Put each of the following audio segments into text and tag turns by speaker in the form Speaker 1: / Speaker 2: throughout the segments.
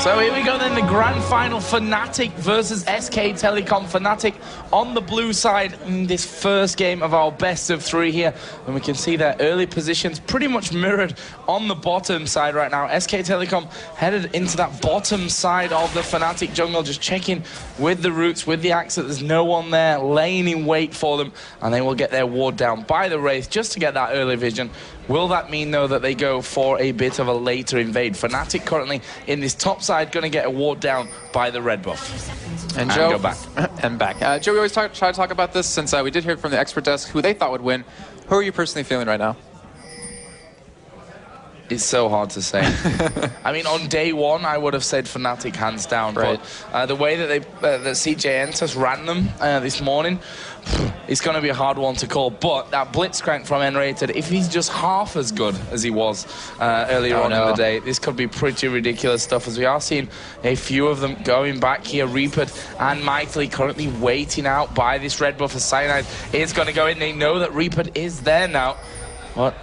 Speaker 1: So here we go then, the grand final, FNTIC versus SK Telecom. FNTIC on the blue side in this first game of our best of three here. And we can see their early positions pretty much mirrored on the bottom side right now. SK Telecom headed into that bottom side of the FNTIC jungle, just checking with the roots, with the axe that there's no one there, laying in wait for them. And they will get their ward down by the Wraith just to get that early vision. Will that mean, though, that they go for a bit of a later invade? FNTIC currently in this top side going to get a ward down by the red buff.
Speaker 2: And Joe,
Speaker 1: go back.
Speaker 2: and back. Joe, we always try to talk about this since we did hear from the expert desk who they thought would win. Who are you personally feeling right now?
Speaker 1: It's so hard to say. I mean, on day one, I would have said FNTIC hands down.
Speaker 2: Right.
Speaker 1: But the way that that CJ Entus ran them this morning, it's going to be a hard one to call. But that Blitzcrank from N-Rated, if he's just half as good as he was earlier on in the day, this could be pretty ridiculous stuff, as we are seeing a few of them going back here. Reaper and Mightily currently waiting out by this red buff as Cyanide is going to go in. They know that Reaper is there now. But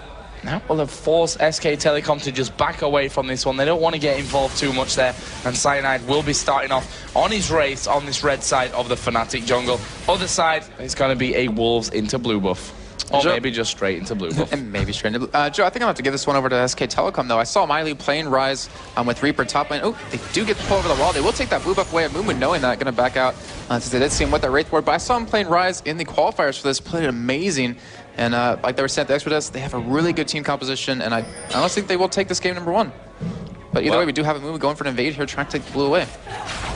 Speaker 1: that will have forced SK Telecom to just back away from this one. They don't want to get involved too much there. And Cyanide will be starting off on his race on this red side of the FNTIC jungle. Other side, it's going to be a Wolves into blue buff. Or Joe, maybe just straight into blue buff.
Speaker 2: And maybe straight into blue. Joe, I think I'm going to have to give this one over to SK Telecom, though. I saw Miley playing Rise with Reaper top lane. Oh, they do get the pull over the wall. They will take that blue buff away at Moonwood, knowing that, going to back out since they did see him with that Wraith board. But I saw him playing Rise in the qualifiers for this. Played amazing. And like they were saying at the expert desk, they have a really good team composition. And I honestly think they will take this game #1. But either way, we do have a Moonwood going for an invade here, trying to take the blue away.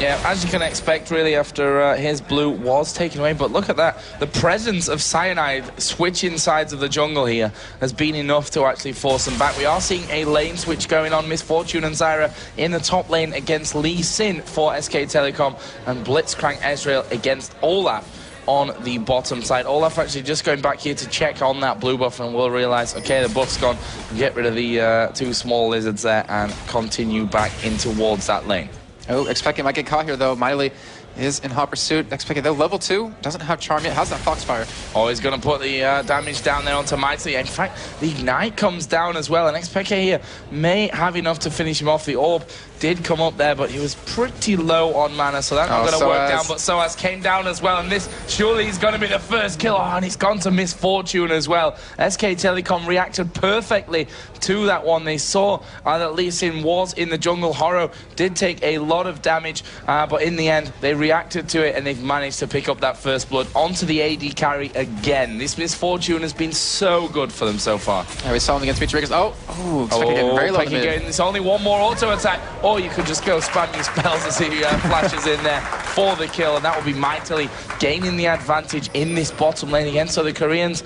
Speaker 1: Yeah, as you can expect, really, after his blue was taken away. But look at that. The presence of Cyanide switching sides of the jungle here has been enough to actually force them back. We are seeing a lane switch going on. Miss Fortune and Zyra in the top lane against Lee Sin for SK Telecom. And Blitzcrank Ezreal against Olaf on the bottom side. Olaf actually just going back here to check on that blue buff, and we'll realize, okay, the buff's gone. Get rid of the two small lizards there and continue back in towards that lane.
Speaker 2: Oh, expecting might get caught here, though. Miley is in hot pursuit. Expecting, though, level 2. Doesn't have charm yet. How's that Foxfire?
Speaker 1: Oh, he's going to put the damage down there onto Mighty. In fact, the Ignite comes down as well. And XPK here may have enough to finish him off. The Orb did come up there, but he was pretty low on mana, so that's not going to work down. But Soaz came down as well, and this surely is going to be the first kill. Oh, and it's gone to Miss Fortune as well. SK Telecom reacted perfectly to that one. They saw that Lee Sin was in the jungle. Horo did take a lot of damage, but in the end, they reacted to it, and they've managed to pick up that first blood onto the AD carry again. This Miss Fortune has been so good for them so far.
Speaker 2: Yeah, we saw him against Feature Breakers. Getting very low.
Speaker 1: There's only one more auto attack. Or you could just go spam your spells as he flashes in there for the kill, and that will be Mightily gaining the advantage in this bottom lane again. So the Koreans,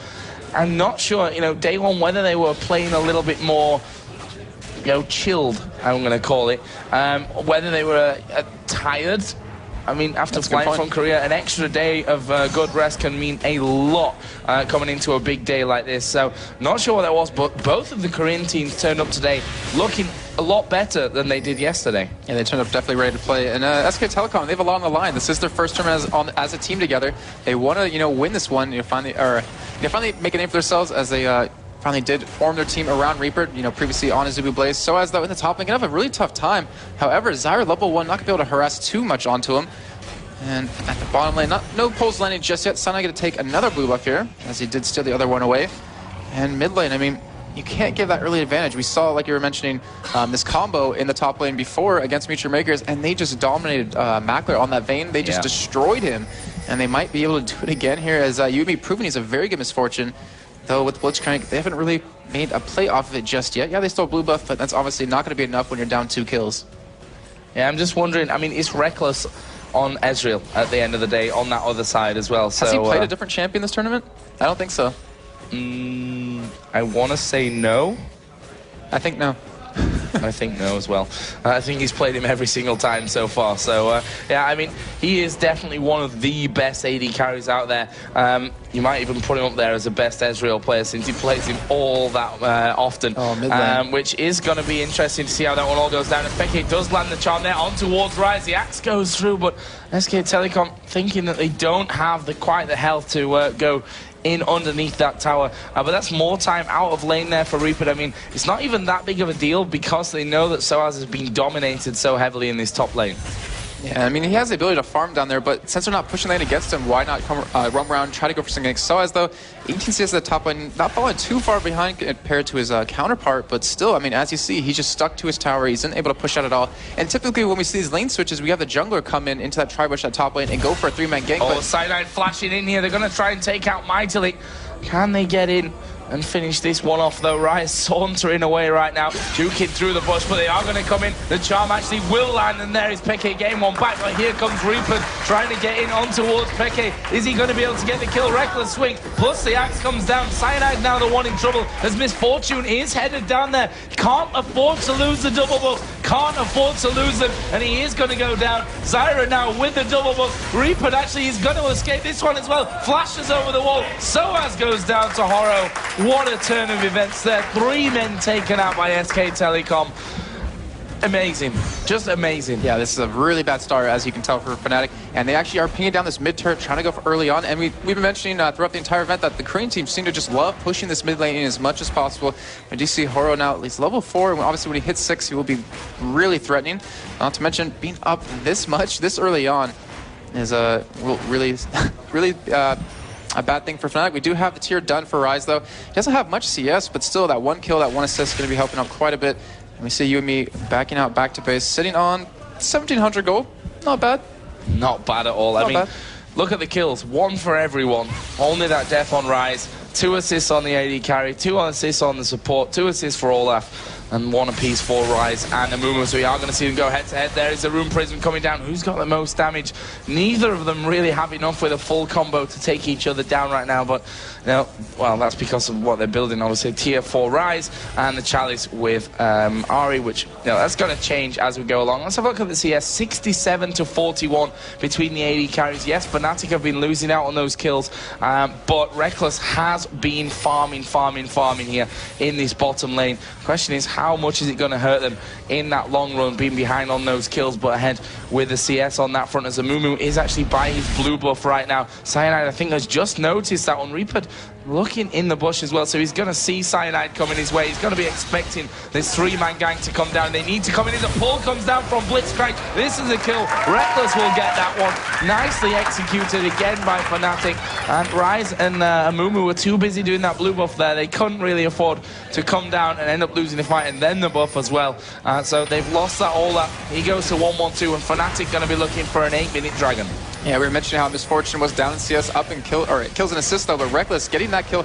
Speaker 1: I'm not sure, day one, whether they were playing a little bit more, chilled, I'm going to call it, whether they were tired. I mean, after flying from Korea, an extra day of good rest can mean a lot coming into a big day like this. So, not sure what that was, but both of the Korean teams turned up today looking a lot better than they did yesterday.
Speaker 2: Yeah, they turned up definitely ready to play. And SK Telecom, they have a lot on the line. This is their first term as a team together. They want to, win this one. They finally make a name for themselves as they finally did form their team around Reaper, previously on Azubu Blaze. So as though in the top lane, gonna have a really tough time. However, Zyra level 1, not gonna be able to harass too much onto him. And at the bottom lane, no pulls landing just yet. Sunny gonna take another blue buff here, as he did steal the other one away. And mid lane, I mean, you can't give that early advantage. We saw, like you were mentioning, this combo in the top lane before against Future Makers, and they just dominated Mackler on that Vayne. They just destroyed him, and they might be able to do it again here, as Yumi proving he's a very good Misfortune. Though with Blitzcrank, they haven't really made a play off of it just yet. Yeah, they stole blue buff, but that's obviously not going to be enough when you're down 2 kills.
Speaker 1: Yeah, I'm just wondering, I mean, it's Reckless on Ezreal at the end of the day on that other side as well.
Speaker 2: Has he played a different champion this tournament? I don't think so.
Speaker 1: I want to say no.
Speaker 2: I think no.
Speaker 1: I think no as well. I think he's played him every single time so far. So, yeah, I mean, he is definitely one of the best AD carries out there. You might even put him up there as the best Ezreal player since he plays him all that often. Which is going to be interesting to see how that one all goes down. Speke does land the charm there on towards Rise. The axe goes through, but SK Telecom thinking that they don't have quite the health to go in underneath that tower. But that's more time out of lane there for Reaper. I mean, it's not even that big of a deal because they know that Soaz has been dominated so heavily in this top lane.
Speaker 2: Yeah, I mean, he has the ability to farm down there, but since they're not pushing lane against him, why not come roam around, try to go for something? Soaz, though, 18 CS at the top lane, not falling too far behind compared to his counterpart, but still, I mean, as you see, he's just stuck to his tower. He's unable to push out at all. And typically, when we see these lane switches, we have the jungler come in into that tri-bush at top lane and go for a 3-man gank.
Speaker 1: Oh, Cyanide flashing in here. They're going to try and take out Mightily. Can they get in and finish this one off, though? Rise sauntering away right now, juking through the bush, but they are going to come in. The charm actually will land, and there is Peke getting one back, but here comes Reaper trying to get in on towards Peke. Is he going to be able to get the kill? Reckless swing, plus the axe comes down. Cyanide now the one in trouble, as Misfortune is headed down there. Can't afford to lose the double buff, can't afford to lose them, and he is going to go down. Zyra now with the double buff. Reaper actually is going to escape this one as well. Flashes over the wall. Soaz goes down to Horo. What a turn of events there. 3 men taken out by SK Telecom. Amazing. Just amazing.
Speaker 2: Yeah, this is a really bad start, as you can tell, for FNTIC. And they actually are pinging down this mid turret, trying to go for early on. And we've been mentioning throughout the entire event that the Korean team seem to just love pushing this mid lane in as much as possible. We do see Horo now at least level 4. And obviously, when he hits 6, he will be really threatening. Not to mention, being up this much, this early on, is really a bad thing for FNTIC. We do have the tier done for Rise, though. He doesn't have much CS, but still, that 1 kill, that 1 assist is going to be helping out quite a bit. And we see you and me backing out back to base, sitting on 1,700 gold. Not bad.
Speaker 1: Not bad at all. I mean, look at the kills. 1 for everyone. Only that death on Rise. 2 assists on the AD carry. 2 assists on the support. 2 assists for Olaf. And 1 apiece for Rise and Amumu. So we are going to see them go head-to-head. There is the Rune Prism coming down. Who's got the most damage? Neither of them really have enough with a full combo to take each other down right now. But, you know, well, that's because of what they're building. Obviously, tier 4 Rise and the Chalice with Ari, which, you know, that's going to change as we go along. Let's have a look at the CS. 67 to 41 between the AD carries. Yes, FNTIC have been losing out on those kills. But Reckless has been farming here in this bottom lane. The question is, how much is it going to hurt them in that long run, being behind on those kills, but ahead with the CS on that front, as Amumu is actually by his blue buff right now. Cyanide, I think, has just noticed that on Reaper looking in the bush as well, so he's going to see Cyanide coming his way. He's going to be expecting this 3-man gang to come down. They need to come in. The pull comes down from Blitzcrank. This is a kill. Reckless will get that one. Nicely executed again by FNTIC. And Rise and Amumu were too busy doing that blue buff there. They couldn't really afford to come down and end up losing the fight, and then the buff as well. So they've lost that all up. He goes to 1-1-2, and FNTIC going to be looking for an 8-minute dragon. Yeah, we were mentioning how Misfortune was down in CS, up and kills and assists, though, but Reckless getting that kill.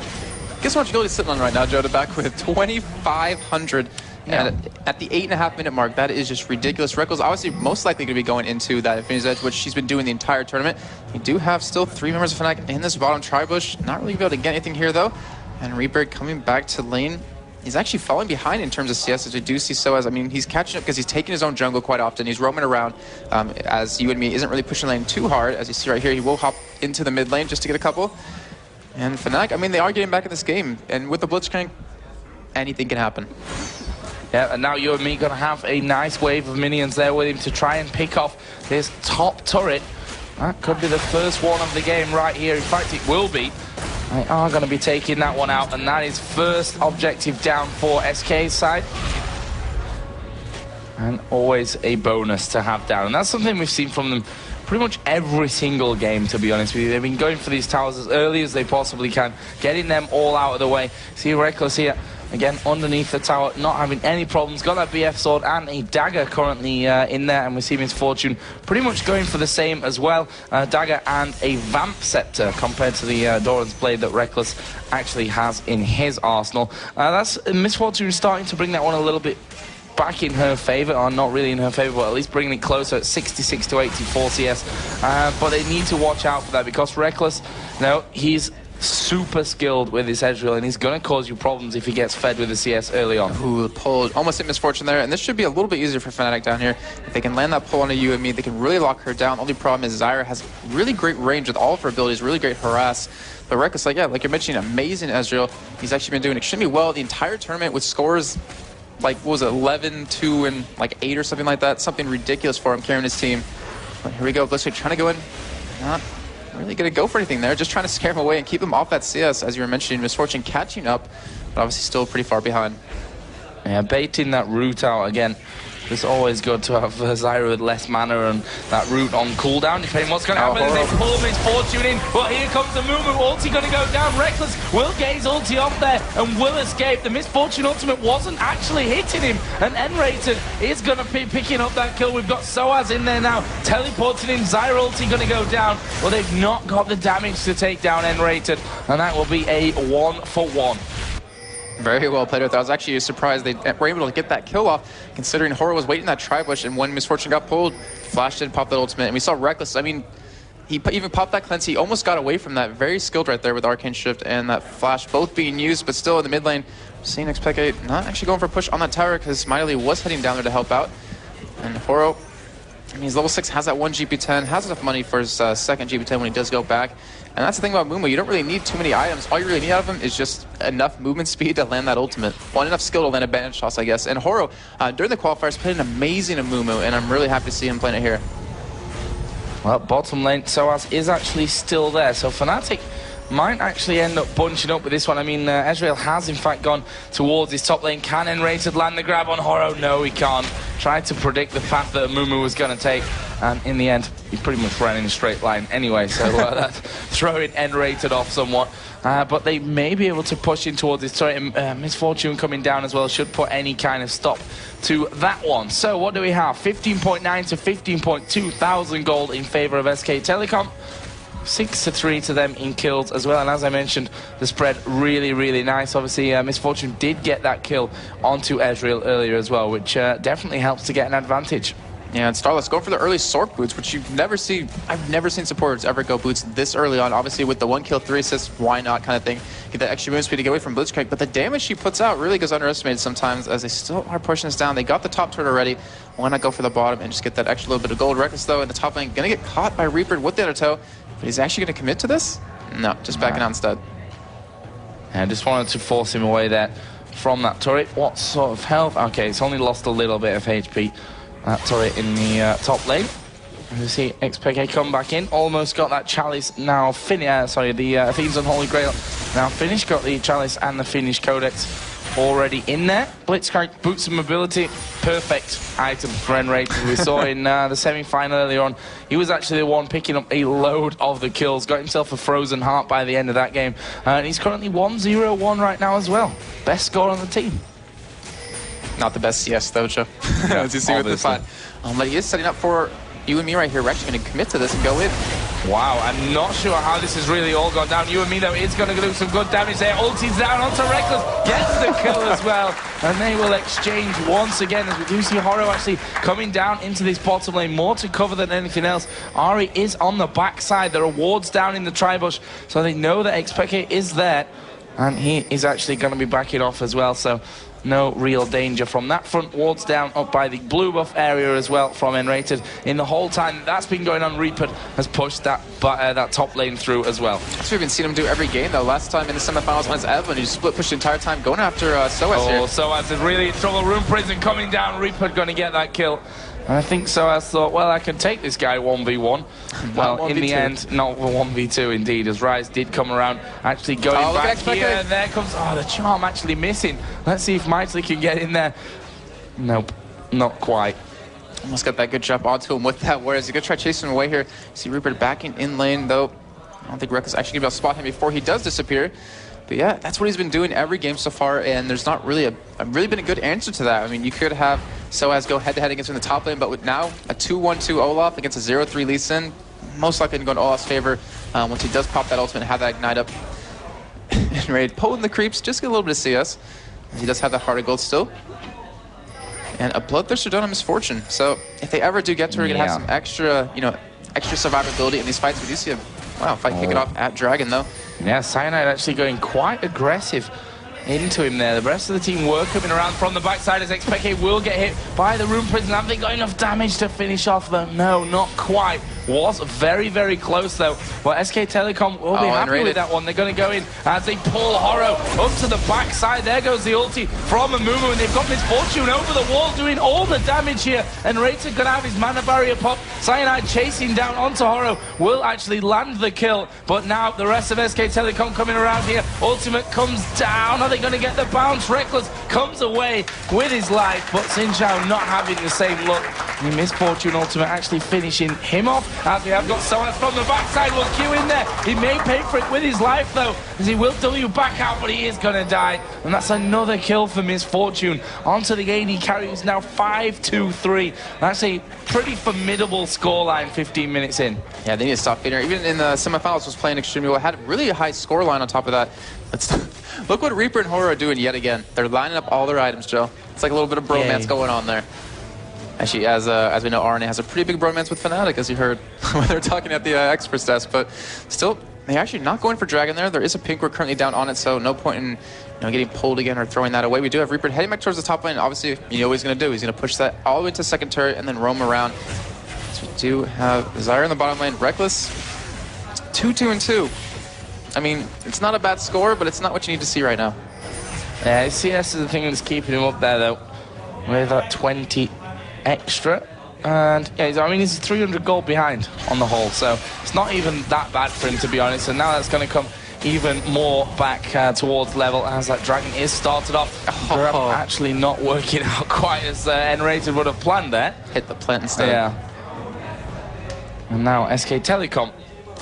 Speaker 1: Guess how much gold he's sitting on right now, Joe, to back with 2,500. Yeah. And at the 8.5-minute mark, that is just ridiculous. Reckless obviously most likely going to be going into that Infinity's Edge, which she's been doing the entire tournament. We do have still 3 members of FNTIC in this bottom tri-bush. Not really able to get anything here, though. And Reaper coming back to lane. He's actually falling behind in terms of CS, as we do see Soaz. I mean, he's catching up because he's taking his own jungle quite often. He's roaming around, as you and me isn't really pushing lane too hard. As you see right here, he will hop into the mid lane just to get a couple. And FNTIC, I mean, they are getting back in this game. And with the Blitzcrank, anything can happen. Yeah, and now you and me going to have a nice wave of minions there with him to try and pick off this top turret. That could be the first one of the game right here. In fact, it will be. They are going to be taking that one out, and that is first objective down for SK's side. And always a bonus to have down. And that's something we've seen from them pretty much every single game, to be honest with you. They've been going for these towers as early as they possibly can, getting them all out of the way. See Reckless here, again, underneath the tower, not having any problems. Got that BF sword and a dagger currently in there, and we see Misfortune pretty much going for the same as well. Dagger and a Vamp Scepter compared to the Doran's Blade that Reckless actually has in his arsenal. That's Misfortune starting to bring that one a little bit back in her favor, or not really in her favor, but at least bringing it closer at 66 to 84 CS. But they need to watch out for that, because Reckless, he's super skilled with his edge drill, and he's going to cause you problems if he gets fed with the CS early on.
Speaker 2: Ooh, the pull almost hit Misfortune there, and this should be a little bit easier for FNTIC down here. If they can land that pull on a you and me, they can really lock her down. The only problem is Zyra has really great range with all of her abilities, really great harass. But Reckless, like you're mentioning, amazing Ezreal. He's actually been doing extremely well the entire tournament with scores like, what was it, 11, 2, and like 8 or something like that. Something ridiculous for him carrying his team. But here we go, Blitzcrank trying to go in. Not really going to go for anything there. Just trying to scare him away and keep him off that CS, as you were mentioning. Misfortune catching up, but obviously still pretty far behind.
Speaker 1: Yeah, baiting that route out again. It's always good to have Zyra with less mana and that route on cooldown, depending what's going to happen as they pull Misfortune in. But here comes the movement. Ulti going to go down. Reckless will gaze ulti off there and will escape. The Misfortune ultimate wasn't actually hitting him. And N-Rated is going to be picking up that kill. We've got Soaz in there now, teleporting in. Zyra ulti going to go down. Well, they've not got the damage to take down N-Rated. And that will be a 1-for-1.
Speaker 2: Very well played. I was actually surprised they were able to get that kill off, considering Horror was waiting that tri-bush, and when Misfortune got pulled, Flash did pop that ultimate, and we saw Reckless. I mean, he even popped that cleanse. He almost got away from that. Very skilled right there with Arcane Shift and that Flash both being used, but still in the mid lane, seeing XPK not actually going for a push on that tower because Miley was heading down there to help out. And Horror, I mean, he's level 6, has that 1 GP10, has enough money for his second GP10 when he does go back. And that's the thing about Mumu, you don't really need too many items. All you really need out of him is just enough movement speed to land that ultimate. Well, enough skill to land a banish toss, I guess. And Horo, during the qualifiers, played an amazing Mumu, and I'm really happy to see him playing it here.
Speaker 1: Well, bottom lane, Soaz is actually still there. So FNTIC might actually end up bunching up with this one. I mean, Ezreal has in fact gone towards his top lane. Can N-Rated land the grab on Horo? No, he can't. Tried to predict the path that Mumu was going to take, and in the end, he pretty much ran in a straight line anyway, so that's throwing N-Rated off somewhat. But they may be able to push in towards this turret. Misfortune coming down as well should put any kind of stop to that one. So what do we have? 15.9 to 15.2 thousand gold in favor of SK Telecom. 6-3 to them in kills as well, and as I mentioned, the spread really nice. Obviously, Misfortune did get that kill onto Ezreal earlier as well, which definitely helps to get an advantage.
Speaker 2: Yeah, and Starless go for the early Sork boots, which you've never seen. I've never seen supporters ever go boots this early on. Obviously, with the 1 kill, 3 assists, why not kind of thing. Get that extra movement speed to get away from Blitzcrank, but the damage she puts out really goes underestimated sometimes, as they still are pushing us down. They got the top turret already. Why not go for the bottom and just get that extra little bit of gold? Reckless, though, in the top lane, gonna get caught by Reaper with the undertow. But he's actually going to commit to this? No, just backing out instead.
Speaker 1: I just wanted to force him away there from that turret. What sort of health? Okay, it's only lost a little bit of HP. That turret in the top lane. You see XPK come back in. Almost got that Chalice now finished. Sorry, the Fiend's Unholy Grail now finished. Got the Chalice and the Fiendish Codex already in there. Blitzcrank, Boots of Mobility, perfect item for N-Rated. We saw in the semi-final earlier on, he was actually the one picking up a load of the kills, got himself a Frozen Heart by the end of that game, and he's currently 1-0-1 right now as well. Best score on the team.
Speaker 2: Not the best CS though, Joe. As you see with the fight. But he is setting up for you and me right here. We're actually going to commit to this and go in.
Speaker 1: Wow, I'm not sure how this has really all gone down. You and me, though, is going to do some good damage there. Ulti's down onto Reckless, gets the kill as well. And they will exchange once again, as we do see Horo actually coming down into this bottom lane. More to cover than anything else. Ari is on the backside. There are wards down in the tri-bush, so they know that XPK is there. And he is actually going to be backing off as well, so no real danger from that front. Wards down up by the blue buff area as well from N-Rated. In the whole time that's been going on, Reaper has pushed that top lane through as well.
Speaker 2: That's what we've been seeing him do every game though. Last time in the semifinals against Evelyn, he split push the entire time going after Soaz here.
Speaker 1: Soaz is really in trouble. Rune Prison coming down. Reaper going to get that kill. And I think Soaz thought, well, I can take this guy 1v1. Well, in the end, not 1v2 indeed, as Rise did come around, actually going back here. And there comes, the charm actually missing. Let's see if Mightley can get in there. Nope, not quite.
Speaker 2: Almost got that good jump onto him with that, whereas he's going to try chasing him away here. See Rupert backing in lane, though. I don't think Reckless actually going to be able to spot him before he does disappear. But yeah, that's what he's been doing every game so far, and there's not really been a good answer to that. I mean, you could have Soaz go head-to-head against him in the top lane, but with now a 2-1-2 Olaf against a 0-3 Lee Sin, most likely going to go in Olaf's favor once he does pop that ultimate and have that ignite up. And Raid pulling the creeps, just get a little bit of CS. He does have that Heart of Gold still. And a Bloodthirster done on Misfortune. So if they ever do get to her, you're going to have some extra, extra survivability in these fights. We do see a fight kick it off at Dragon, though.
Speaker 1: Yeah, Cyanide actually going quite aggressive into him there. The rest of the team were coming around from the backside as XPK will get hit by the Rune Prison. Have they got enough damage to finish off them? No, not quite. was very, very close, though. But SK Telecom will be happy with that one. They're going to go in as they pull Horo up to the backside. There goes the ulti from Amumu, and they've got Misfortune over the wall doing all the damage here. And Rater going to have his mana barrier pop. Cyanide chasing down onto Horo will actually land the kill. But now the rest of SK Telecom coming around here. Ultimate comes down. Are they going to get the bounce? Reckless comes away with his life, but Xin Zhao not having the same look. The Misfortune ultimate actually finishing him off, as we have got Soas from the backside. Will Q in there. He may pay for it with his life, though, as he will W back out, but he is going to die. And that's another kill for Misfortune. Onto the AD carry, who's now 5-2-3. That's a pretty formidable scoreline 15 minutes in.
Speaker 2: Yeah, they need to stop feeding her. Even in the semifinals was playing extremely well. Had really a high scoreline on top of that. Look what Reaper and Horo are doing yet again. They're lining up all their items, Joe. It's like a little bit of bromance going on there. Actually, as we know, RNA has a pretty big bromance with FNTIC, as you heard when they were talking at the experts desk. But still, they're actually not going for Dragon there. There is a pink. We're currently down on it, so no point in getting pulled again or throwing that away. We do have Reaper heading back towards the top lane. Obviously, you know what he's going to do. He's going to push that all the way to second turret and then roam around. So we do have Zyra in the bottom lane. Reckless, 2-2-2. I mean, it's not a bad score, but it's not what you need to see right now.
Speaker 1: Yeah, CS is the thing that's keeping him up there, though, with that 20 extra. And yeah, I mean, he's 300 gold behind on the whole, so it's not even that bad for him, to be honest. And now that's going to come even more back towards level as that Dragon is started off. Actually not working out quite as N-Rated would have planned there.
Speaker 2: Hit the plant instead.
Speaker 1: Yeah. And now SK Telecom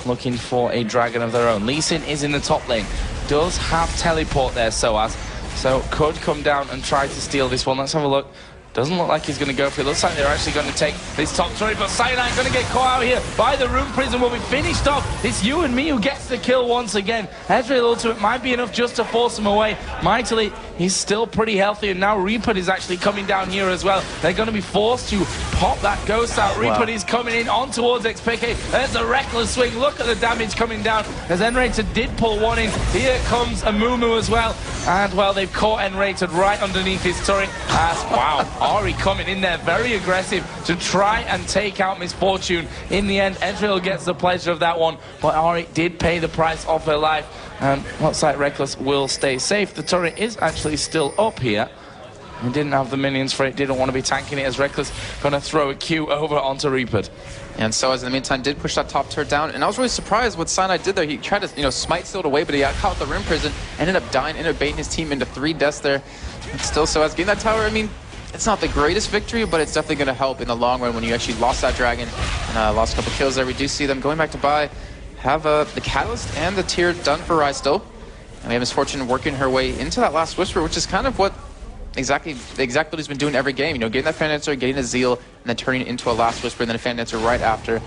Speaker 1: looking for a Dragon of their own. Lee Sin is in the top lane. Does have teleport there, Soaz. So could come down and try to steal this one. Let's have a look. Doesn't look like he's going to go for it. Looks like they're actually going to take this top turret, but Cyanide going to get caught out here by the Rune Prison. Will be finished off. It's you and me who gets the kill once again. Ezreal ultimate might be enough just to force him away. Mightily, he's still pretty healthy, and now Reaper is actually coming down here as well. They're going to be forced to pop that ghost out. Reaper is coming in on towards XPK. There's a reckless swing. Look at the damage coming down as N-Rated did pull one in. Here comes Amumu as well. And, well, they've caught N-Rated right underneath his turret. Wow. Ari coming in there very aggressive to try and take out Misfortune. In the end, Ezreal gets the pleasure of that one, but Ari did pay the price of her life. And looks like Reckless will stay safe. The turret is actually still up here. He didn't have the minions for it, didn't want to be tanking it as Reckless going to throw a Q over onto Reaper.
Speaker 2: And so, as in the meantime, did push that top turret down. And I was really surprised what Cyanide did there. He tried to, smite steal it away, but he got caught with the Rune Prison, ended up dying, ended up baiting his team into 3 deaths there. And still, so as getting that tower, I mean, it's not the greatest victory, but it's definitely going to help in the long run when you actually lost that Dragon and lost a couple kills there. We do see them going back to buy, have the Catalyst and the tier done for Rise still. And we have Misfortune working her way into that last Whisper, which is kind of what exactly what he's been doing every game. Getting that Fan Dancer, getting a Zeal, and then turning it into a last Whisper, and then a Fan Dancer right after.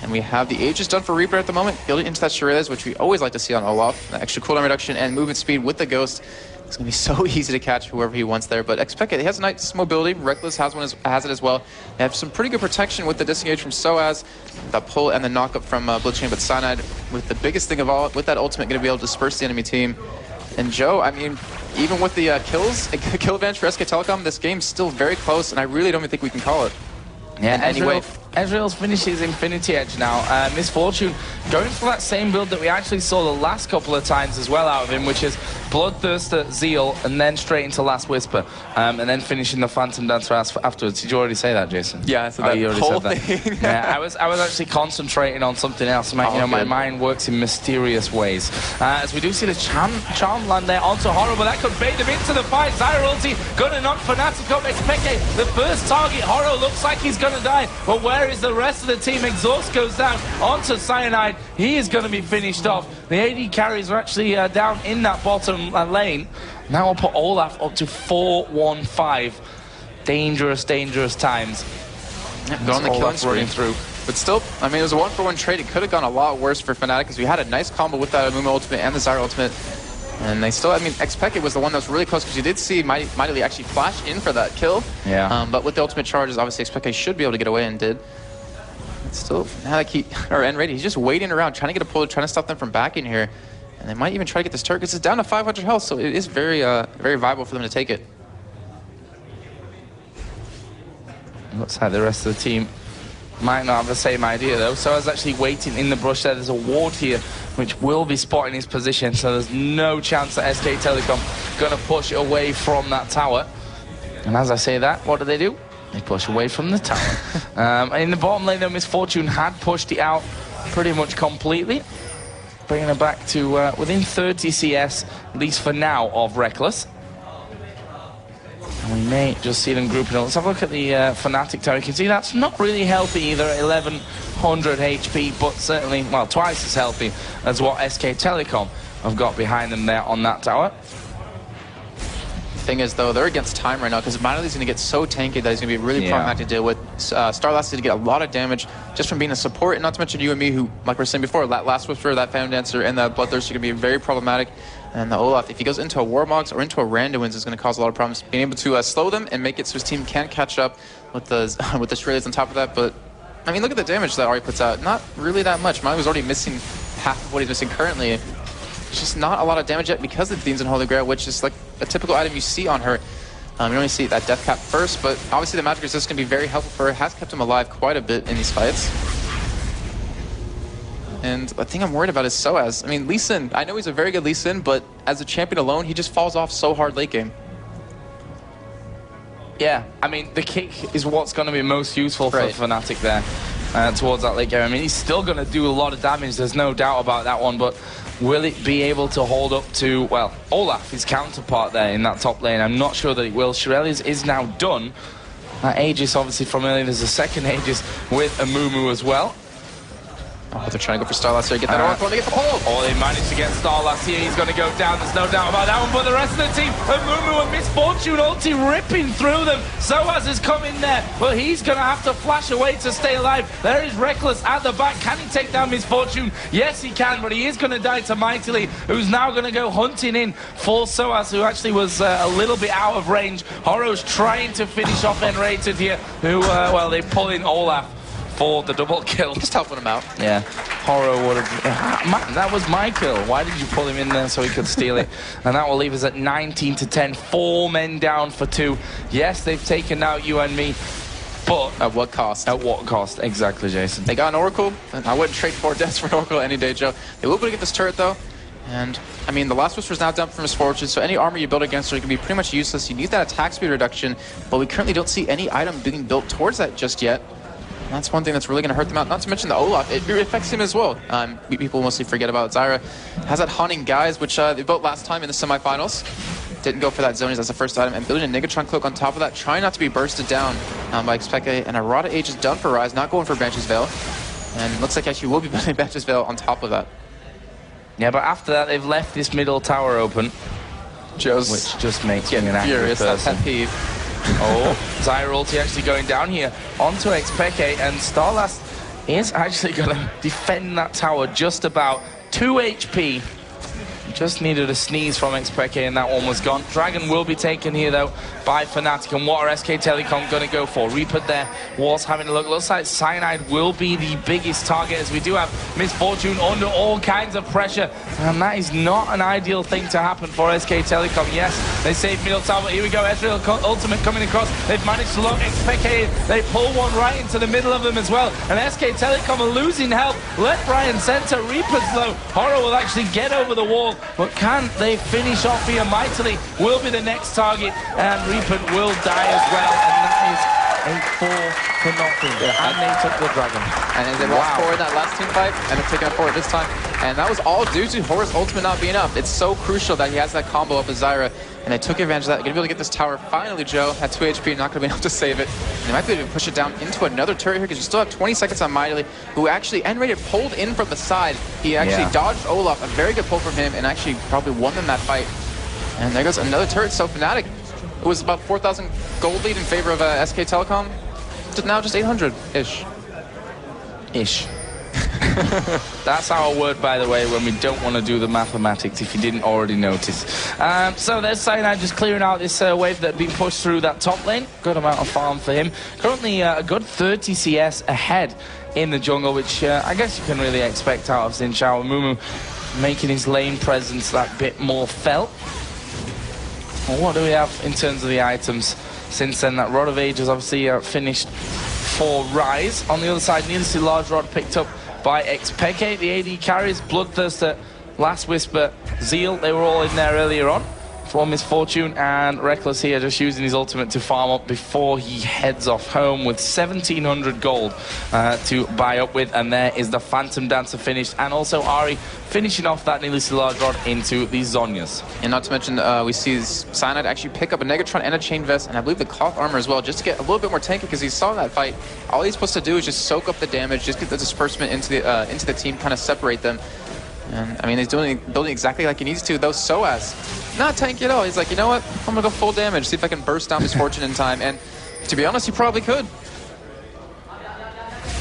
Speaker 2: And we have the Aegis done for Reaper at the moment, building into that Shirelles, which we always like to see on Olaf. The extra cooldown reduction and movement speed with the Ghost. It's going to be so easy to catch whoever he wants there. But expect it. He has a nice mobility. Reckless has it as well. They have some pretty good protection with the disengage from Soaz, the pull and the knockup from Blitzchain. But Cyanide, with the biggest thing of all, with that ultimate, going to be able to disperse the enemy team. And Joe, I mean, even with the kill advantage for SK Telecom, this game's still very close, and I really don't even think we can call it.
Speaker 1: Yeah, anyway. Ezreal's finishes Infinity Edge now. Misfortune going for that same build that we actually saw the last couple of times as well out of him, which is Bloodthirster, Zeal, and then straight into Last Whisper, and then finishing the Phantom Dancer afterwards. Did you already say that, Jason?
Speaker 2: Yeah, so that whole thing.
Speaker 1: Yeah, I was actually concentrating on something else. My mind works in mysterious ways. As we do see the Charm land there onto Horror, but that could bait them into the fight. Zyra ulti gonna knock FNTIC up. XPK, the first target. Horror looks like he's gonna die, but where is the rest of the team? Exhaust goes down onto Cyanide. He is going to be finished off. The AD carries are actually down in that bottom lane. Now we'll put Olaf up to 4-1-5. Dangerous, dangerous times.
Speaker 2: Yeah, going on the killing spree through. But still, I mean, it was a 1-for-1 trade. It could have gone a lot worse for FNTIC because we had a nice combo with that Amumu ultimate and the Zyra ultimate. And they still, I mean, XPK was the one that was really close because you did see Mightily actually flash in for that kill.
Speaker 1: Yeah.
Speaker 2: But with the ultimate charges, obviously XPK should be able to get away and did. But still, now they keep, or N-Rated, he's just waiting around, trying to get a pull, trying to stop them from backing here. And they might even try to get this turret because it's down to 500 health, so it is very, very viable for them to take it.
Speaker 1: Looks like the rest of the team might not have the same idea though. Soaz actually waiting in the brush there. There's a ward here which will be spotting his position, so there's no chance that SK Telecom going to push away from that tower. And as I say that, what do? They push away from the tower. In the bottom lane though, Misfortune had pushed it out pretty much completely, bringing it back to within 30 CS, at least for now, of Reckless. And we may just see them grouping up. Let's have a look at the FNTIC tower. You can see that's not really healthy either at 1100 HP, but certainly, well, twice as healthy as what SK Telecom have got behind them there on that tower.
Speaker 2: Thing is, though, they're against time right now because Miley's going to get so tanky that he's going to be really problematic to deal with. Starlast is going to get a lot of damage just from being a support, and not to mention you and me, who, like we were saying before, that Last Whisperer, that Phantom Dancer, and that Bloodthirster are going to be very problematic. And the Olaf, if he goes into a Warmogs or into a Randuin's, is going to cause a lot of problems. Being able to slow them and make it so his team can't catch up with the with the Shredders on top of that. But I mean, look at the damage that Ari puts out. Not really that much. Miley was already missing half of what he's missing currently. It's just not a lot of damage yet because of the Themes and Holy Grail, which is like a typical item you see on her. You only see that death cap first, but obviously the magic resist can be very helpful for her. It has kept him alive quite a bit in these fights. And the thing I'm worried about is Soaz. I mean, Lee Sin, I know he's a very good Lee Sin, but as a champion alone, he just falls off so hard late game.
Speaker 1: Yeah, I mean, the kick is what's going to be most useful for FNTIC there towards that late game. I mean, he's still going to do a lot of damage, there's no doubt about that one, but will it be able to hold up to, well, Olaf, his counterpart there in that top lane? I'm not sure that it will. Shirelles is now done. Aegis, obviously, from earlier, there's a second Aegis with Amumu as well.
Speaker 2: Oh, they're trying to go for Starlast here. Get that Oracle, they get the pull!
Speaker 1: Oh, they managed to get Starlast here. He's going to go down. There's no doubt about that one. But the rest of the team, Amumu and Misfortune ulti ripping through them. Soaz has come in there, but he's going to have to flash away to stay alive. There is Reckless at the back. Can he take down Misfortune? Yes, he can, but he is going to die to Mightily, who's now going to go hunting in for Soaz, who actually was a little bit out of range. Horo's trying to finish off N-Rated here, who, well, they pull in Olaf for the double kill.
Speaker 2: Just helping him out.
Speaker 1: Yeah, Horo would have... Man, that was my kill. Why did you pull him in there so he could steal it? And that will leave us at 19 to 10. 4 men down for 2. Yes, they've taken out you and me, but...
Speaker 2: At what cost?
Speaker 1: At what cost? Exactly, Jason.
Speaker 2: They got an Oracle, and I wouldn't trade 4 deaths for an Oracle any day, Joe. They will be able to get this turret, though. And, I mean, the Last Whisper is now down for Misfortune, so any armor you build against her can be pretty much useless. You need that attack speed reduction, but we currently don't see any item being built towards that just yet. And that's one thing that's really going to hurt them out. Not to mention the Olaf, it affects him as well. People mostly forget about Zyra. Has that Haunting Guise, which they built last time in the semifinals. Didn't go for that Zonies as the first item, and building a Negatron Cloak on top of that, trying not to be bursted down by SKT. And a Rada Age is done for Rise, not going for Bansh's Veil. And looks like actually will be building Bansh's Veil on top of that.
Speaker 1: Yeah, but after that, they've left this middle tower open, which just makes me an angry person.
Speaker 2: That's pet peeve.
Speaker 1: Oh, Zyra ulti actually going down here onto XPK, and Starlast is actually going to defend that tower just about. 2 HP. Just needed a sneeze from XPK and that one was gone. Dragon will be taken here though by FNTIC, and what are SK Telecom going to go for? Reaper there was having a look. Looks like Cyanide will be the biggest target, as we do have Misfortune under all kinds of pressure, and that is not an ideal thing to happen for SK Telecom. Yes, they saved middle tower, but here we go. Ezreal ultimate coming across. They've managed to lock XPK. They pull one right into the middle of them as well, and SK Telecom are losing health. Left, right and center. Reaper's low. Horror will actually get over the wall, but can they finish off here? Mightily will be the next target, and Reaper will die as well, and that is a 4 for nothing. And they took the Dragon.
Speaker 2: And they lost 4 in that last team fight, and they're taking up 4 this time. And that was all due to Horror's ultimate not being up. It's so crucial that he has that combo up with Zyra, and they took advantage of that. They're going to be able to get this tower finally, Joe, at 2 HP, not going to be able to save it. And they might be able to push it down into another turret here, because you still have 20 seconds on Mightily, who actually N-rated pulled in from the side. He actually dodged Olaf, a very good pull from him, and actually probably won them that fight. And there goes another turret. So FNTIC, it was about 4,000 gold lead in favor of SK Telecom, to now just 800-ish.
Speaker 1: That's our word, by the way, when we don't want to do the mathematics, if you didn't already notice. So there's Cyanide just clearing out this wave that had been pushed through that top lane. Good amount of farm for him. Currently a good 30 CS ahead in the jungle, which I guess you can really expect out of Xin Zhao. Mumu making his lane presence that bit more felt. Well, what do we have in terms of the items since then? That Rod of Age has obviously finished for Rise. On the other side, needlessly large rod picked up by XPK. The AD carries, Bloodthirster, Last Whisper, Zeal. They were all in there earlier on for Misfortune, and Reckless here just using his ultimate to farm up before he heads off home with 1,700 gold to buy up with. And there is the Phantom Dancer finished, and also Ari finishing off that needlessly large rod into the Zhonyas.
Speaker 2: And not to mention, we see Cyanide actually pick up a Negatron and a Chain Vest, and I believe the Cloth Armor as well, just to get a little bit more tanky, because he saw that fight. All he's supposed to do is just soak up the damage, just get the disbursement into the team, kind of separate them. And I mean, he's building exactly like he needs to, though SOAS, not tanky at all. He's like, you know what, I'm gonna go full damage, see if I can burst down Misfortune in time. And to be honest, he probably could.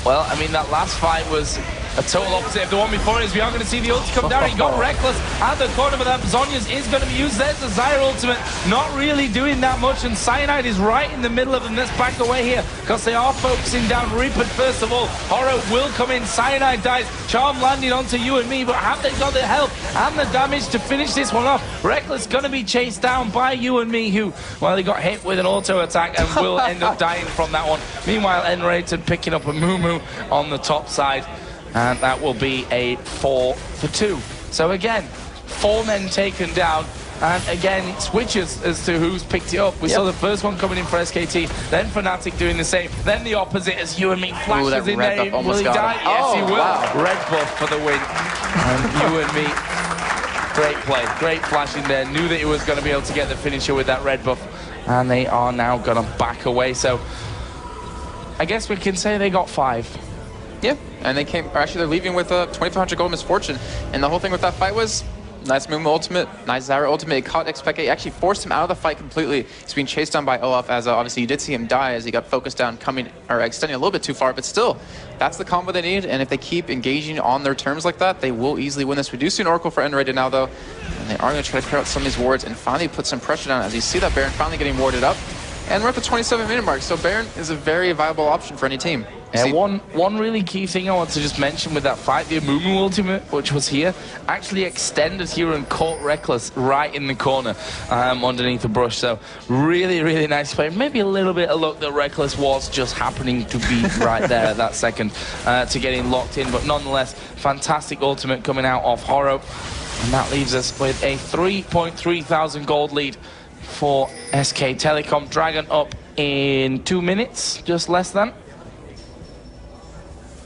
Speaker 1: Well, I mean, that last fight was a total opposite of the one before. As we are going to see the ulti come down. He got Reckless at the corner, but that Zhonya's is going to be used. There's the Zyra ultimate, not really doing that much, and Cyanide is right in the middle of them. Let's back away here, because they are focusing down Reaper first of all. Horror will come in, Cyanide dies, Charm landing onto you and me, but have they got the health and the damage to finish this one off? Reckless going to be chased down by you and me, who, well, he got hit with an auto attack and will end up dying from that one. Meanwhile, N-Rated picking up a Moo on the top side, and that will be a 4 for 2. So again, 4 men taken down, and again it switches as to who's picked it up. We saw the first one coming in for SKT, then FNTIC doing the same, then the opposite as you and me flashes in there. Will he die? Yes, he will. Wow. Red buff for the win. And you and me, great play, great flash in there. Knew that he was going to be able to get the finisher with that red buff, and they are now going to back away. So I guess we can say they got 5.
Speaker 2: Yeah, and they came, actually they're leaving with 2,500 gold Misfortune. And the whole thing with that fight was nice Mumu ultimate, nice Zyra ultimate. It caught XPK, it actually forced him out of the fight completely. He's being chased down by Olaf, as obviously you did see him die as he got focused down, coming, or extending a little bit too far, but still, that's the combo they need. And if they keep engaging on their terms like that, they will easily win this. We do see an Oracle for N-Rated now though, and they are going to try to clear out some of these wards and finally put some pressure down, as you see that Baron finally getting warded up. And we're at the 27-minute mark, so Baron is a very viable option for any team.
Speaker 1: Yeah, one really key thing I want to just mention with that fight, the Amumu ultimate, which was here, actually extended here and caught Reckless right in the corner underneath the brush. So really, really nice play. Maybe a little bit of luck that Reckless was just happening to be right there at that second to get him locked in. But nonetheless, fantastic ultimate coming out of Horo. And that leaves us with a 3,300 gold lead for SK Telecom. Dragon up in 2 minutes, just less than.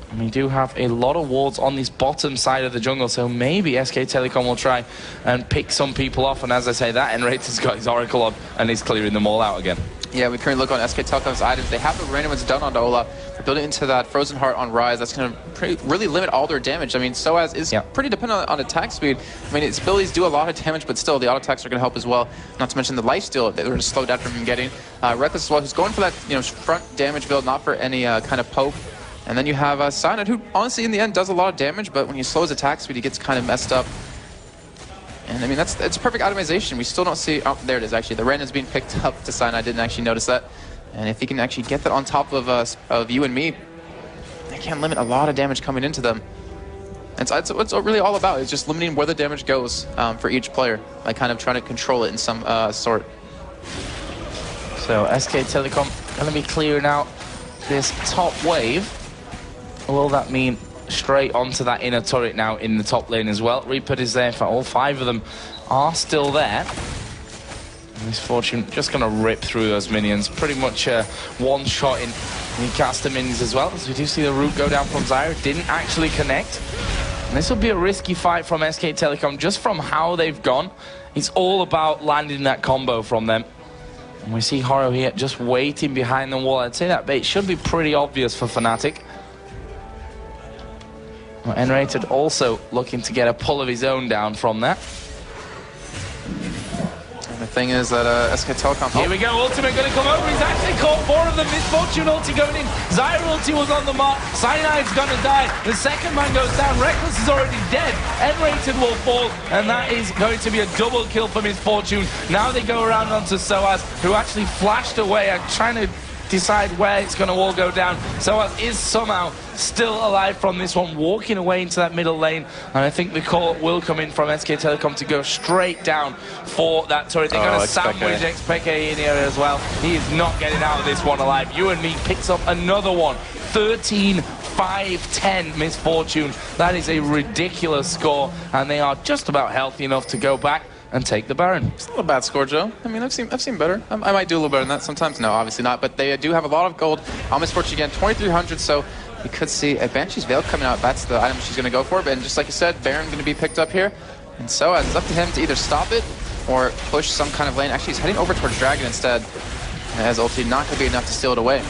Speaker 1: And we do have a lot of wards on this bottom side of the jungle, so maybe SK Telecom will try and pick some people off. And as I say, that N-Rater's got his Oracle on and he's clearing them all out again. Yeah, we currently look on SK Telecom's items. They have the random ones done onto Olaf. They're building into that Frozen Heart on Rise. That's going to really limit all their damage. I mean, SOAS is pretty dependent on attack speed. I mean, its abilities do a lot of damage, but still, the auto attacks are going to help as well. Not to mention the lifesteal that they're going to slow down from him getting. Reckless as well, who's going for that front damage build, not for any kind of poke. And then you have Cyanide, who honestly in the end does a lot of damage, but when he slows attack speed, he gets kind of messed up. And I mean, it's perfect itemization. We still don't see, oh, there it is actually. The Ren is being picked up to Cyanide, I didn't actually notice that. And if he can actually get that on top of you and me, they can limit a lot of damage coming into them. It's what really all about, is just limiting where the damage goes for each player, by kind of trying to control it in some sort. So SK Telecom going to be clearing out this top wave. Will that mean straight onto that inner turret now in the top lane as well? Reaper is there, for all 5 of them are still there. Misfortune just going to rip through those minions, pretty much one-shotting the caster minions as well. As we do see the root go down from Zyra, didn't actually connect. And this will be a risky fight from SK Telecom, just from how they've gone. It's all about landing that combo from them. And we see Horo here just waiting behind the wall. I'd say that bait should be pretty obvious for FNTIC. Well, N-Rated also looking to get a pull of his own down from that. And the thing is that SK Telecom... Here we go, ultimate going to come over. He's actually caught 4 of them. Misfortune ulti going in. Zyra ulti was on the mark. Cyanide's going to die. The second man goes down. Reckless is already dead. N-Rated will fall. And that is going to be a double kill for Misfortune. Now they go around onto SOAS, who actually flashed away and trying to decide where it's going to all go down. So is somehow still alive from this one, walking away into that middle lane, and I think the call will come in from SK Telecom to go straight down for that turret. They're going to sandwich XPK in here as well. He is not getting out of this one alive. You and Me picks up another one. 13-5-10 Misfortune. That is a ridiculous score, and they are just about healthy enough to go back and take the Baron.
Speaker 2: It's not a bad score, Joe. I mean, I've seen better. I might do a little better than that sometimes. No, obviously not. But they do have a lot of gold on Misfortune again, 2,300. So we could see a Banshee's Veil coming out. That's the item she's going to go for. But just like you said, Baron going to be picked up here. And so it's up to him to either stop it or push some kind of lane. Actually, he's heading over towards Dragon instead. And as ulti, not going to be enough to steal it away.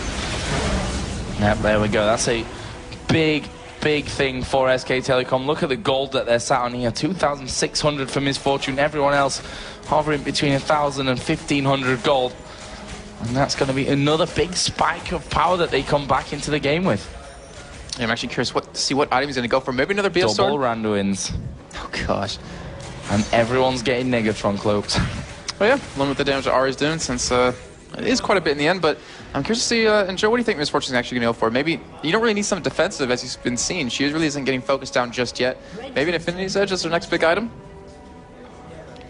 Speaker 1: Yep, there we go. That's a big thing for SK Telecom. Look at the gold that they're sat on here. 2,600 for Misfortune. Everyone else hovering between 1,000 and 1,500 gold. And that's going to be another big spike of power that they come back into the game with.
Speaker 2: Yeah, I'm actually curious to see what item he's going to go for. Maybe another BS sword.
Speaker 1: Double Randuins.
Speaker 2: Oh, gosh.
Speaker 1: And everyone's getting Negatron cloaks.
Speaker 2: Well, yeah, along with the damage that Ari's doing, since it is quite a bit in the end, but I'm curious to see, and Joe, what do you think Misfortune's actually going to go for? Maybe you don't really need something defensive, as you've been seeing. She really isn't getting focused down just yet. Maybe an Infinity's Edge is her next big item?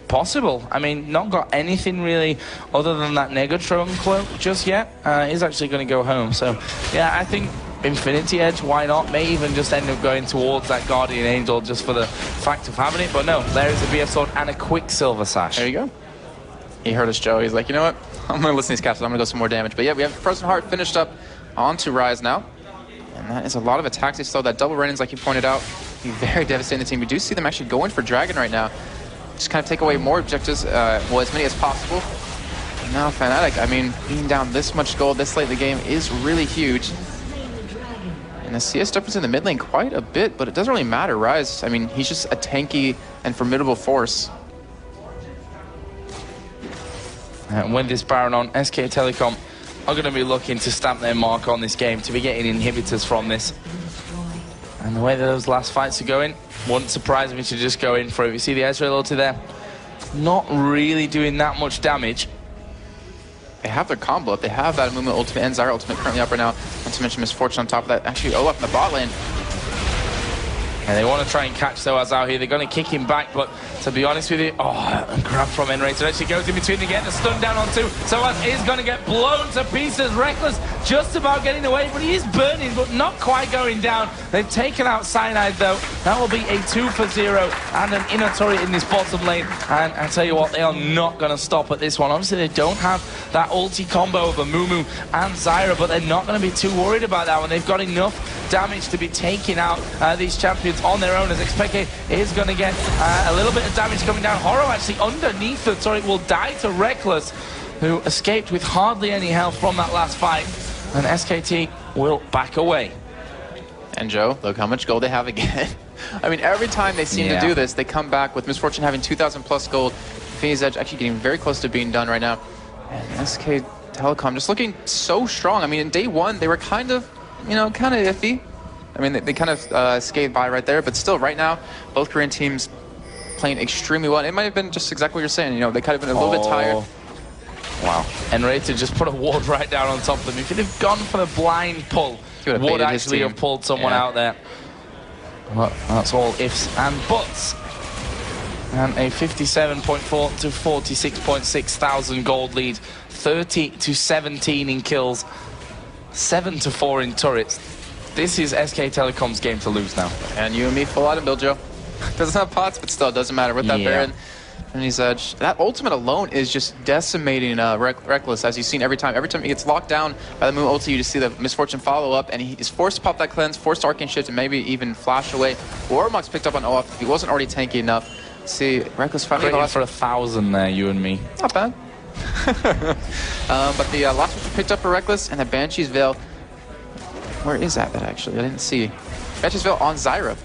Speaker 1: Possible. I mean, not got anything really other than that Negatron cloak just yet. Is actually going to go home. So, yeah, I think Infinity Edge, why not? May even just end up going towards that Guardian Angel just for the fact of having it. But no, there is a BF Sword and a quick Silver Sash.
Speaker 2: There you go. He heard us, Joe. He's like, you know what? I'm going to listen to these capsules. I'm going to go some more damage. But yeah, we have Frozen Heart finished up onto Rise now. And that is a lot of attacks. They still that double run-ins, like you pointed out. Be very devastating the team. We do see them actually going for Dragon right now. Just kind of take away more objectives, well, as many as possible. And now FNTIC, I mean, being down this much gold this late in the game is really huge. And the CS difference in the mid lane quite a bit, but it doesn't really matter. Rise, I mean, he's just a tanky and formidable force.
Speaker 1: And with this Baron on, SK Telecom are going to be looking to stamp their mark on this game, to be getting inhibitors from this. And the way that those last fights are going, wouldn't surprise me to just go in for it. You see the Ezreal ulti there? Not really doing that much damage.
Speaker 2: They have their combo up. They have that movement ultimate and Zyra ultimate currently up right now. Not to mention Misfortune on top of that. Actually, up in the bot lane.
Speaker 1: And they want to try and catch Soaz out here. They're going to kick him back, but to be honest with you, a grab from Enrated actually goes in between again. A stun down on two. Soaz is going to get blown to pieces. Reckless just about getting away, but he is burning, but not quite going down. They've taken out Cyanide, though. That will be a 2 for 0 and an inner turret in this bottom lane. And I tell you what, they are not going to stop at this one. Obviously, they don't have that ulti combo of a Mumu and Zyra, but they're not going to be too worried about that one. They've got enough damage to be taking out these champions on their own, as XPK is going to get a little bit of damage coming down. Horo actually underneath the turret will die to Reckless, who escaped with hardly any health from that last fight, and SKT will back away.
Speaker 2: And Joe, look how much gold they have again. I mean, every time they seem to do this, they come back with Misfortune having 2,000 plus gold. FaZe Edge actually getting very close to being done right now. And SK Telecom just looking so strong. I mean, in day one, they were kind of, you know, kind of iffy. I mean, they kind of skated by right there, but still, right now, both Korean teams playing extremely well. It might have been just exactly what you're saying. You know, they kind of been a little bit tired.
Speaker 1: Wow. Enrated just put a ward right down on top of them. If he'd have gone for the blind pull, would actually have pulled someone out there. Well, that's all ifs and buts. And a 57.4 to 46.6 thousand gold lead. 30 to 17 in kills. 7 to 4 in turrets. This is SK Telecom's game to lose now.
Speaker 2: And you and me full item build, Joe. Doesn't have pots, but still, it doesn't matter with that Baron. And he's that ultimate alone is just decimating Reckless, as you've seen every time. Every time he gets locked down by the Moon ulti, you just see the Misfortune follow up, and he is forced to pop that cleanse, forced to arcane shift, and maybe even flash away. Warmock's picked up on OF if he wasn't already tanky enough. See, Reckless finally
Speaker 1: for 1,000 there, you and me.
Speaker 2: Not bad. But the last one picked up for Reckless, and the Banshee's Veil. Where is that actually? I didn't see. Banshee's Veil on Zyra.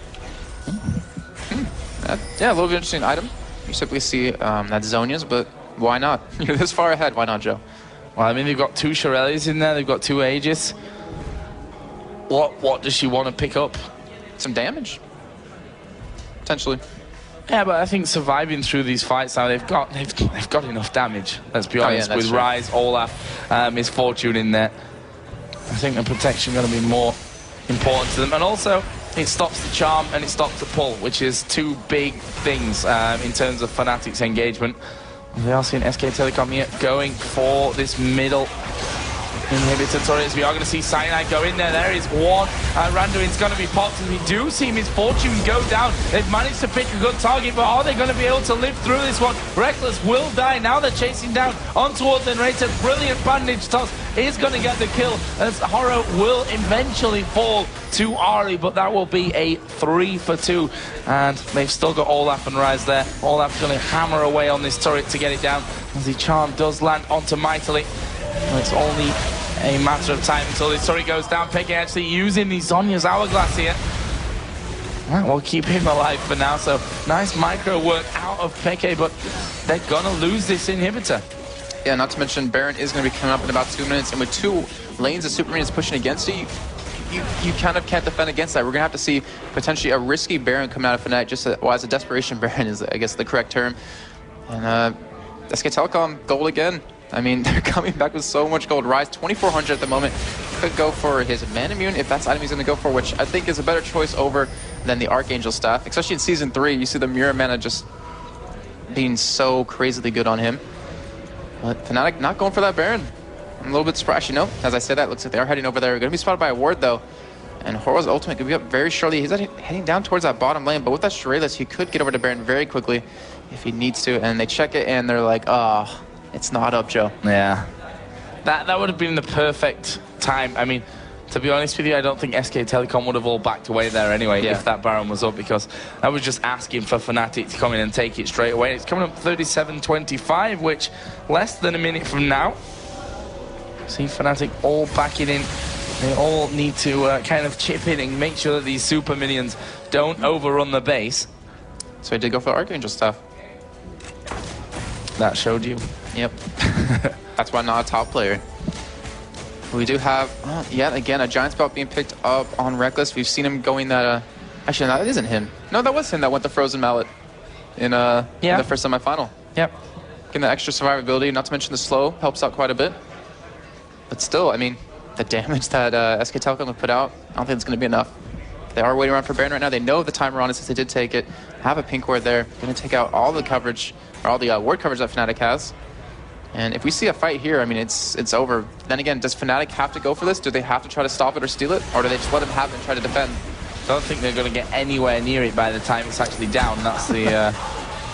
Speaker 2: Yeah, a little bit interesting item. You typically see that Zonia's, but why not? You're this far ahead, why not, Joe?
Speaker 1: Well, I mean, they've got 2 Shirelles in there, they've got 2 Aegis. What does she want to pick up?
Speaker 2: Some damage. Potentially.
Speaker 1: Yeah, but I think surviving through these fights now, they've got enough damage. Let's be honest, with Rise, Olaf, Misfortune in there. I think the protection going to be more important to them. And also, it stops the charm and it stops the pull, which is two big things in terms of FNTIC's engagement. We are seeing SK Telecom here going for this middle inhibitor turret. We are going to see Cyanide go in there. There is one. Randuin's going to be popped, and we do see Misfortune go down. They've managed to pick a good target, but are they going to be able to live through this one? Reckless will die. Now they're chasing down on towards Enrated. Brilliant bandage toss is going to get the kill, as Horo will eventually fall to Ari, but that will be a 3 for 2. And they've still got Olaf and Rise there. Olaf's going to hammer away on this turret to get it down, as the charm does land onto Mightily. It's only a matter of time until this turret goes down. Peke actually using the Zhonya's Hourglass here. Well, we'll keep him alive for now, so nice micro work out of Peke, but they're gonna lose this inhibitor.
Speaker 2: Yeah, not to mention Baron is gonna be coming up in about 2 minutes, and with 2 lanes of Super Minions pushing against you, you kind of can't defend against that. We're gonna have to see potentially a risky Baron come out of FNTIC, just as a desperation Baron is, I guess, the correct term. And SK Telecom, gold again. I mean, they're coming back with so much gold. Rise 2,400 at the moment. Could go for his Man Immune if that's the item he's going to go for, which I think is a better choice over than the Archangel staff. Especially in Season 3, you see the Mirror Mana just being so crazily good on him. But FNTIC not going for that Baron. I'm a little bit surprised. You know, as I say that, looks like they are heading over there. Going to be spotted by a ward, though. And Horo's ultimate could be up very shortly. He's heading down towards that bottom lane, but with that Shureless, he could get over to Baron very quickly if he needs to. And they check it, and they're like, oh, it's not up, Joe.
Speaker 1: Yeah. That would have been the perfect time. I mean, to be honest with you, I don't think SK Telecom would have all backed away there anyway if that Baron was up, because I was just asking for FNTIC to come in and take it straight away. It's coming up 37-25, which less than a minute from now. See FNTIC all backing in. They all need to kind of chip in and make sure that these super minions don't overrun the base.
Speaker 2: So he did go for Archangel stuff.
Speaker 1: That showed you.
Speaker 2: Yep. That's why I'm not a top player. We do have, yet again, a Giant Spell being picked up on Reckless. We've seen him going that, actually, no, that isn't him. No, that was him that went the Frozen Mallet in the first semifinal.
Speaker 1: Yep.
Speaker 2: Getting the extra survivability, not to mention the slow, helps out quite a bit. But still, I mean, the damage that SK Telecom have put out, I don't think it's going to be enough. They are waiting around for Baron right now. They know the timer on it since they did take it. Have a pink ward there. Going to take out all the coverage, or all the ward coverage that FNTIC has. And if we see a fight here, I mean, it's over. Then again, does FNTIC have to go for this? Do they have to try to stop it or steal it? Or do they just let him have it and try to defend?
Speaker 1: I don't think they're going to get anywhere near it by the time it's actually down. That's the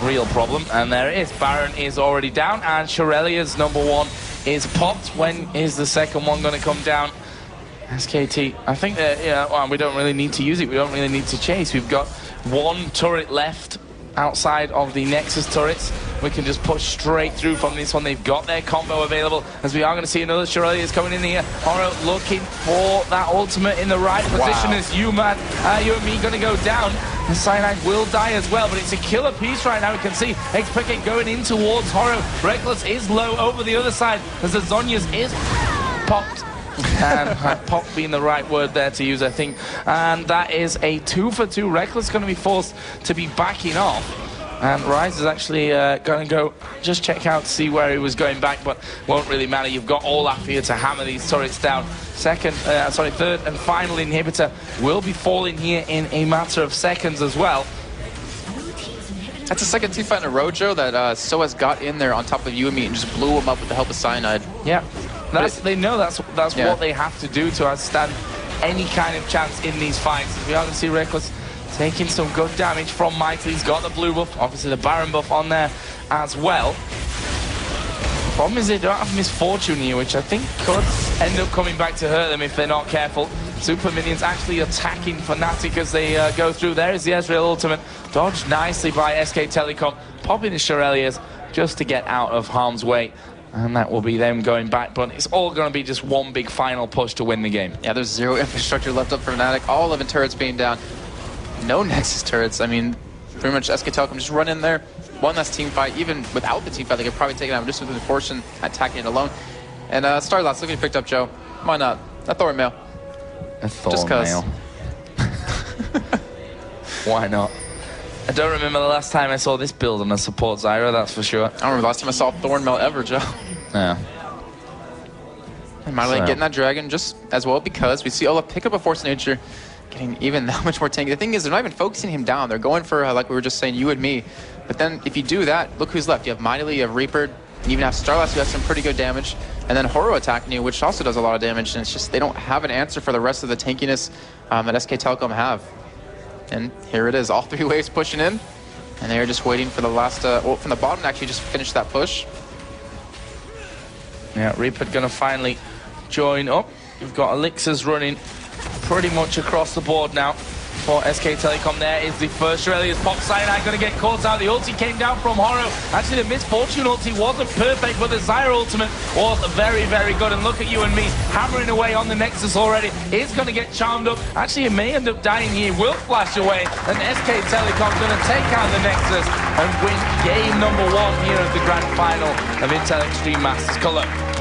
Speaker 1: real problem. And there it is. Baron is already down, and Shurelia's #1 is popped. When is the second one going to come down? SKT, I think that, well, we don't really need to use it. We don't really need to chase. We've got 1 turret left outside of the Nexus turrets. We can just push straight through from this one. They've got their combo available, as we are going to see another Shurelia is coming in here. Horo looking for that ultimate in the right position as you and me going to go down. And Cyanide will die as well, but it's a killer piece right now. We can see X-Picket going in towards Horo. Reckless is low over the other side as the Zhonya's is popped. And pop being the right word there to use, I think. And that is a 2 for 2. Reckless going to be forced to be backing off. And Rise is actually going to go just check out to see where he was going back, but won't really matter. You've got Olaf here to hammer these turrets down. Third and final inhibitor will be falling here in a matter of seconds as well.
Speaker 2: That's the second team fight in a row, Joe, that SOAS got in there on top of you and me and just blew him up with the help of Cyanide.
Speaker 1: Yeah, they know that's what they have to do to stand any kind of chance in these fights. We are going to see Reckless taking some good damage from Mighty. He's got the blue buff, obviously the Baron buff on there as well. The problem is they don't have Misfortune here, which I think could end up coming back to hurt them if they're not careful. Super Minions actually attacking FNTIC as they go through. There is the Ezreal ultimate, dodged nicely by SK Telecom, popping the Shurelias just to get out of harm's way. And that will be them going back, but it's all going to be just one big final push to win the game.
Speaker 2: Yeah, there's 0 infrastructure left up for FNTIC, all 11 turrets being down. No Nexus turrets. I mean, pretty much SK Telecom just run in there, one last team fight. Even without the team fight, they could probably take it out just with the fortune attacking it alone. And Starlot's looking picked up, Joe. Why not? A Thorn Mail.
Speaker 1: A Thorn Mail. Why not? I don't remember the last time I saw this build on a support Zyra, that's for sure.
Speaker 2: I don't remember the last time I saw Thorn Mail ever, Joe.
Speaker 1: Yeah.
Speaker 2: And Marley getting that dragon just as well, because we see Olaf pick up a Force of Nature, getting even that much more tanky. The thing is, they're not even focusing him down. They're going for, like we were just saying, you and me. But then if you do that, look who's left. You have Mightily, you have Reaper, you even have Starlass, who has some pretty good damage. And then Horo attacking you, which also does a lot of damage. And it's just, they don't have an answer for the rest of the tankiness that SK Telecom have. And here it is, all 3 waves pushing in. And they're just waiting for the last, from the bottom to actually just finish that push.
Speaker 1: Yeah, Reaper gonna finally join up. You've got Elixirs running pretty much across the board now for SK Telecom. There is the first Aurelius pop. Cyanide gonna get caught out. The ulti came down from Horo. Actually, the Misfortune ulti wasn't perfect, but the Zyra ultimate was very, very good. And look at you and me hammering away on the Nexus already. It's gonna get charmed up. Actually, it may end up dying here. Will flash away, and SK Telecom gonna take out the Nexus and win game number 1 here at the grand final of Intel Extreme Masters Cologne.